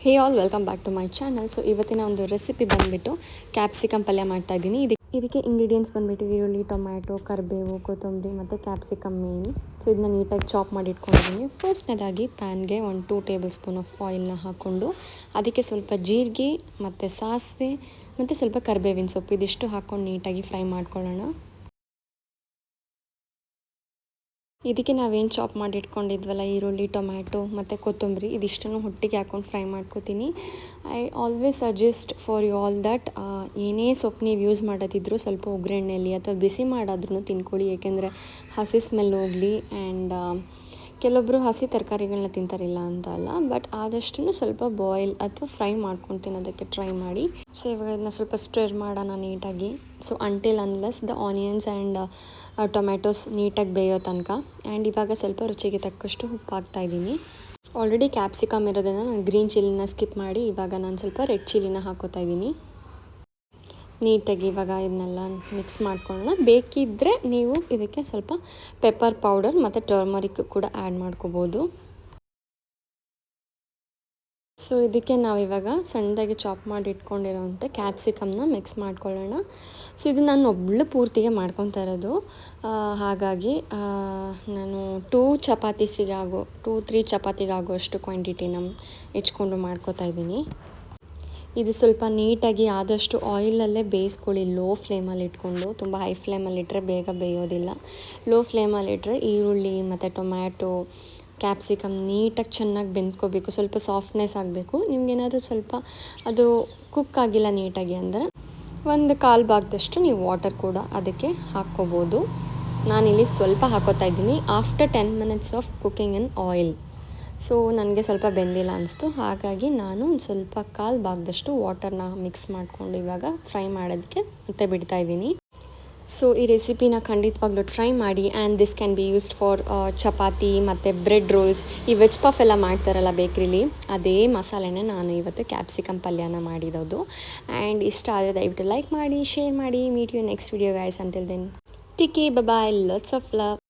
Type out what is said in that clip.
Hey all welcome back to my channel. So ಇವತ್ತಿನ ಒಂದು recipe ಬಂದುಬಿಟ್ಟು ಕ್ಯಾಪ್ಸಿಕಮ್ ಪಲ್ಯ ಮಾಡ್ತಾಯಿದ್ದೀನಿ. ಇದಕ್ಕೆ ಇಂಗ್ರೀಡಿಯೆಂಟ್ಸ್ ಬಂದುಬಿಟ್ಟು ಈರುಳ್ಳಿ, ಟೊಮ್ಯಾಟೊ, ಕರಿಬೇವು, ಕೊತ್ತಂಬರಿ ಮತ್ತು ಕ್ಯಾಪ್ಸಿಕಮ್ ಮೇನ್. ಸೊ ಇದನ್ನ ನೀಟಾಗಿ ಚಾಪ್ ಮಾಡಿ ಇಟ್ಕೊಂಡಿದ್ದೀನಿ. ಫಸ್ಟ್ನೇದಾಗಿ ಪ್ಯಾನ್ಗೆ 1-2 ಟೇಬಲ್ ಸ್ಪೂನ್ ಆಫ್ ಆಯಿಲ್ನ ಹಾಕ್ಕೊಂಡು ಅದಕ್ಕೆ ಸ್ವಲ್ಪ ಜೀರಿಗೆ ಮತ್ತು ಸಾಸಿವೆ ಮತ್ತು ಸ್ವಲ್ಪ ಕರಿಬೇವಿನ ಸೊಪ್ಪು ಇದಿಷ್ಟು ಹಾಕ್ಕೊಂಡು ನೀಟಾಗಿ ಫ್ರೈ ಮಾಡ್ಕೊಳ್ಳೋಣ. ಇದಕ್ಕೆ ನಾವೇನು ಚಾಪ್ ಮಾಡಿ ಇಟ್ಕೊಂಡಿದ್ವಲ್ಲ ಈರುಳ್ಳಿ, ಟೊಮ್ಯಾಟೊ ಮತ್ತು ಕೊತ್ತಂಬರಿ ಇದಿಷ್ಟನ್ನು ಒಟ್ಟಿಗೆ ಹಾಕ್ಕೊಂಡು ಫ್ರೈ ಮಾಡ್ಕೋತೀನಿ. I always suggest for you all that ಏನೇ ಸೊಪ್ಪು ನೀವು ಯೂಸ್ ಮಾಡೋದಿದ್ರು ಸ್ವಲ್ಪ ಒಗ್ಗರಣೆಯಲ್ಲಿ ಅಥವಾ ಬಿಸಿ ಮಾಡಾದ್ರೂ ತಿನ್ಕೊಳ್ಳಿ, ಏಕೆಂದರೆ ಹಸಿ ಸ್ಮೆಲ್ ಹೋಗಲಿ. ಆ್ಯಂಡ್ ಕೆಲವೊಬ್ಬರು ಹಸಿ ತರಕಾರಿಗಳನ್ನ ತಿಂತಾರಿಲ್ಲ ಅಂತ ಅಲ್ಲ, ಬಟ್ ಆದಷ್ಟು ಸ್ವಲ್ಪ ಬಾಯ್ಲ್ ಅಥವಾ ಫ್ರೈ ಮಾಡ್ಕೊಂಡು ತಿನ್ನೋದಕ್ಕೆ ಟ್ರೈ ಮಾಡಿ. ಸೊ ಇವಾಗ ಇದನ್ನ ಸ್ವಲ್ಪ ಸ್ಟಿರ್ ಮಾಡೋಣ ನೀಟಾಗಿ. So until unless the onions and tomatoes ನೀಟಾಗಿ ಬೇಯೋ ತನಕ. ಆ್ಯಂಡ್ ಇವಾಗ ಸ್ವಲ್ಪ ರುಚಿಗೆ ತಕ್ಕಷ್ಟು ಉಪ್ಪು ಹಾಕ್ತಾಯಿದ್ದೀನಿ. ಆಲ್ರೆಡಿ ಕ್ಯಾಪ್ಸಿಕಮ್ ಇರೋದನ್ನು ನಾನು ಗ್ರೀನ್ ಚಿಲ್ಲಿನ ಸ್ಕಿಪ್ ಮಾಡಿ ಇವಾಗ ನಾನು ಸ್ವಲ್ಪ ರೆಡ್ ಚಿಲ್ಲಿನ ಹಾಕೋತಾ ಇದ್ದೀನಿ. ನೀಟಾಗಿ ಇವಾಗ ಇದನ್ನೆಲ್ಲ ಮಿಕ್ಸ್ ಮಾಡ್ಕೊಳ್ಳೋಣ. ಬೇಕಿದ್ದರೆ ನೀವು ಇದಕ್ಕೆ ಸ್ವಲ್ಪ ಪೆಪ್ಪರ್ ಪೌಡರ್ ಮತ್ತು ಟರ್ಮರಿಕ್ ಕೂಡ ಆ್ಯಡ್ ಮಾಡ್ಕೋಬೋದು. ಸೊ ಇದಕ್ಕೆ ನಾವಿವಾಗ ಸಣ್ಣದಾಗಿ ಚಾಪ್ ಮಾಡಿ ಇಟ್ಕೊಂಡಿರೋವಂಥ ಕ್ಯಾಪ್ಸಿಕಮ್ನ ಮಿಕ್ಸ್ ಮಾಡ್ಕೊಳ್ಳೋಣ. ಸೊ ಇದು ನಾನು ಒಬ್ಬಳು ಪೂರ್ತಿಗೆ ಮಾಡ್ಕೊತಾ ಇರೋದು, ಹಾಗಾಗಿ ನಾನು 2-3 ಚಪಾತಿಗಾಗುವಷ್ಟು ಕ್ವಾಂಟಿಟಿನ ಹೆಚ್ಕೊಂಡು ಮಾಡ್ಕೋತಾ ಇದ್ದೀನಿ. ಇದು ಸ್ವಲ್ಪ ನೀಟಾಗಿ ಆದಷ್ಟು ಆಯಿಲಲ್ಲೇ ಬೇಯಿಸ್ಕೊಳ್ಳಿ, ಲೋ ಫ್ಲೇಮಲ್ಲಿ ಇಟ್ಕೊಂಡು. ತುಂಬ ಹೈ ಫ್ಲೇಮಲ್ಲಿ ಇಟ್ಟರೆ ಬೇಗ ಬೇಯೋದಿಲ್ಲ. ಲೋ ಫ್ಲೇಮಲ್ಲಿ ಇಟ್ಟರೆ ಈರುಳ್ಳಿ ಮತ್ತು ಟೊಮ್ಯಾಟೊ, ಕ್ಯಾಪ್ಸಿಕಮ್ ನೀಟಾಗಿ ಚೆನ್ನಾಗಿ ಬೆಂದ್ಕೋಬೇಕು, ಸ್ವಲ್ಪ ಸಾಫ್ಟ್ನೆಸ್ ಆಗಬೇಕು. ನಿಮಗೇನಾದರೂ ಸ್ವಲ್ಪ ಅದು ಕುಕ್ ಆಗಿಲ್ಲ ನೀಟಾಗಿ ಅಂದರೆ 1/4 ಭಾಗದಷ್ಟು ನೀವು ವಾಟರ್ ಕೂಡ ಅದಕ್ಕೆ ಹಾಕ್ಕೋಬೋದು. ನಾನಿಲ್ಲಿ ಸ್ವಲ್ಪ ಹಾಕೋತಾ ಇದ್ದೀನಿ after 10 minutes of cooking in oil. So ನನಗೆ ಸ್ವಲ್ಪ ಬೆಂದಿಲ್ಲ ಅನಿಸ್ತು, ಹಾಗಾಗಿ ನಾನು ಸ್ವಲ್ಪ 1/4 ಭಾಗದಷ್ಟು ವಾಟರ್ನ ಮಿಕ್ಸ್ ಮಾಡಿಕೊಂಡು ಇವಾಗ ಫ್ರೈ ಮಾಡೋದಕ್ಕೆ ಮತ್ತೆ ಬಿಡ್ತಾಯಿದ್ದೀನಿ. ಸೊ ಈ ರೆಸಿಪಿನ ಖಂಡಿತವಾಗ್ಲೂ ಟ್ರೈ ಮಾಡಿ. And this can be used for chapati ಮತ್ತು ಬ್ರೆಡ್ ರೋಲ್ಸ್. ಈ ವೆಜ್ ಪಫ್ ಎಲ್ಲ ಮಾಡ್ತಾರಲ್ಲ ಬೇಕ್ರಿಲಿ, ಅದೇ ಮಸಾಲೆನೇ ನಾನು ಇವತ್ತು ಕ್ಯಾಪ್ಸಿಕಮ್ ಪಲ್ಯನ ಮಾಡಿರೋದು. ಆ್ಯಂಡ್ ಇಷ್ಟ ಆದರೆ ದಯವಿಟ್ಟು ಲೈಕ್ ಮಾಡಿ, ಶೇರ್ ಮಾಡಿ. Meet you next video guys. Until then take care, bye, lots of love.